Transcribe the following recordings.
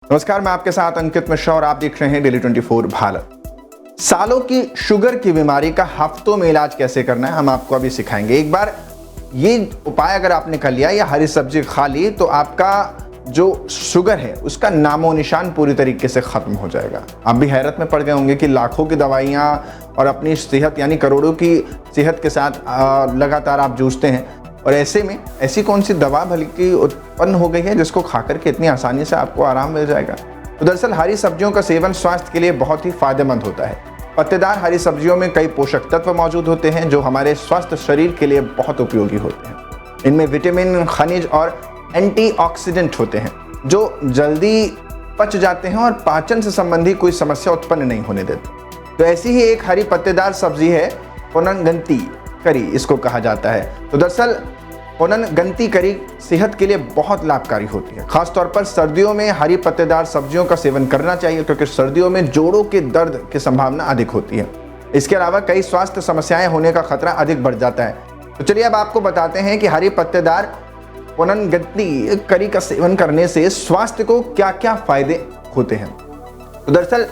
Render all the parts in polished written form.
नमस्कार, मैं आपके साथ अंकित मिश्रा और आप देख रहे हैं डेली 24 भारत। सालों की शुगर की बीमारी का हफ्तों में इलाज कैसे करना है हम आपको अभी सिखाएंगे। एक बार ये उपाय अगर आपने कर लिया या हरी सब्जी खा ली तो आपका जो शुगर है उसका नामो निशान पूरी तरीके से खत्म हो जाएगा। आप भी हैरत में पड़ गए होंगे कि लाखों की दवाइयाँ और अपनी सेहत यानी करोड़ों की सेहत के साथ लगातार आप जूझते हैं और ऐसे में ऐसी कौन सी दवा भली की उत्पन्न हो गई है जिसको खाकर के इतनी आसानी से आपको आराम मिल जाएगा। तो दरअसल हरी सब्जियों का सेवन स्वास्थ्य के लिए बहुत ही फायदेमंद होता है। पत्तेदार हरी सब्जियों में कई पोषक तत्व मौजूद होते हैं जो हमारे स्वस्थ शरीर के लिए बहुत उपयोगी होते हैं। इनमें विटामिन, खनिज और एंटीऑक्सीडेंट होते हैं जो जल्दी पच जाते हैं और पाचन से संबंधी कोई समस्या उत्पन्न नहीं होने देते। तो ऐसी ही एक हरी पत्तेदार सब्जी है पोननगंती करी, इसको कहा जाता है। तो दरअसल पोननगंती करी सेहत के लिए बहुत लाभकारी होती है। खासतौर पर सर्दियों में हरी पत्तेदार सब्जियों का सेवन करना चाहिए क्योंकि सर्दियों में जोड़ों के दर्द की संभावना अधिक होती है। इसके अलावा कई स्वास्थ्य समस्याएं होने का खतरा अधिक बढ़ जाता है। तो चलिए अब आपको बताते हैं कि हरी पत्तेदार पोननगंती करी का सेवन करने से स्वास्थ्य को क्या क्या फायदे होते हैं। तो दरअसल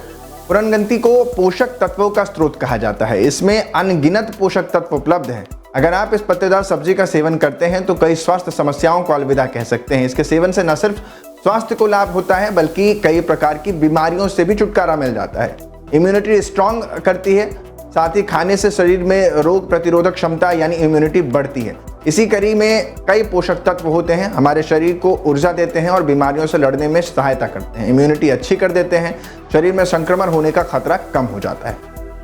पोननगंती को पोषक तत्वों का स्रोत कहा जाता है। इसमें अनगिनत पोषक तत्व उपलब्ध हैं। अगर आप इस पत्तेदार सब्जी का सेवन करते हैं तो कई स्वास्थ्य समस्याओं को अलविदा कह सकते हैं। इसके सेवन से न सिर्फ स्वास्थ्य को लाभ होता है बल्कि कई प्रकार की बीमारियों से भी छुटकारा मिल जाता है। इम्यूनिटी स्ट्रांग करती है, साथ ही खाने से शरीर में रोग प्रतिरोधक क्षमता यानी इम्यूनिटी बढ़ती है। इसी करी में कई पोषक तत्व होते हैं, हमारे शरीर को ऊर्जा देते हैं और बीमारियों से लड़ने में सहायता करते हैं। इम्यूनिटी अच्छी कर देते हैं, शरीर में संक्रमण होने का खतरा कम हो जाता है।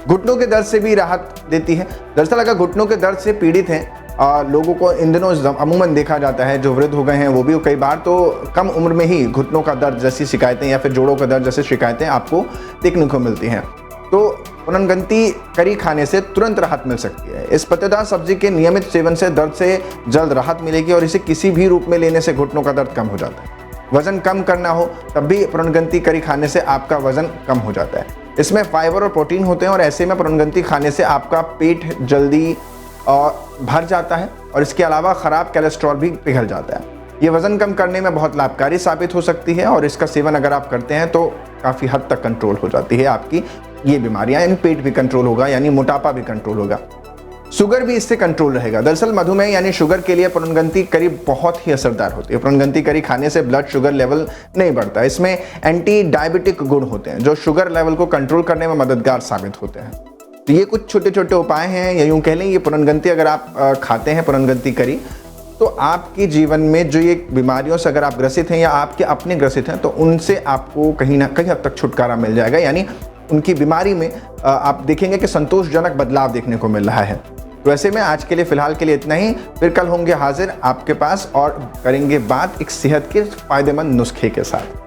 घुटनों के दर्द से भी राहत देती है। दरअसल अगर घुटनों के दर्द से पीड़ित हैं लोगों को इन दिनों अमूमन देखा जाता है, जो वृद्ध हो गए हैं वो भी कई बार तो कम उम्र में ही घुटनों का दर्द जैसी शिकायतें या फिर जोड़ों का दर्द जैसी शिकायतें आपको देखने को मिलती हैं। तो पोननगंती करी खाने से तुरंत राहत मिल सकती है। इस पत्तेदार सब्जी के नियमित सेवन से दर्द से जल्द राहत मिलेगी और इसे किसी भी रूप में लेने से घुटनों का दर्द कम हो जाता है। वजन कम करना हो तब भी पोननगंती करी खाने से आपका वजन कम हो जाता है। इसमें फाइबर और प्रोटीन होते हैं और ऐसे में पोननगंती खाने से आपका पेट जल्दी भर जाता है और इसके अलावा खराब कोलेस्ट्रॉल भी पिघल जाता है। ये वजन कम करने में बहुत लाभकारी साबित हो सकती है और इसका सेवन अगर आप करते हैं तो काफ़ी हद तक कंट्रोल हो जाती है आपकी ये बीमारियां, यानी पेट भी कंट्रोल होगा, यानी मोटापा भी कंट्रोल होगा, शुगर भी इससे कंट्रोल रहेगा। दरअसल मधुमेह यानी शुगर के लिए पोननगंती करी बहुत ही असरदार होती है। पोननगंती करी खाने से ब्लड शुगर लेवल नहीं बढ़ता। इसमें एंटी डायबिटिक गुण होते हैं जो शुगर लेवल को कंट्रोल करने में मददगार साबित होते हैं। तो ये कुछ छोटे छोटे उपाय हैं, या यूँ कह लें ये पोननगंती अगर आप खाते हैं पोननगंती करी तो आपके जीवन में जो ये बीमारियों से अगर आप ग्रसित हैं या आपके अपने ग्रसित हैं तो उनसे आपको कहीं ना कहीं हद तक छुटकारा मिल जाएगा, यानी उनकी बीमारी में आप देखेंगे कि संतोषजनक बदलाव देखने को मिल रहा है। तो ऐसे में आज के लिए फिलहाल के लिए इतना ही। फिर कल होंगे हाजिर आपके पास और करेंगे बात एक सेहत के फायदेमंद नुस्खे के साथ।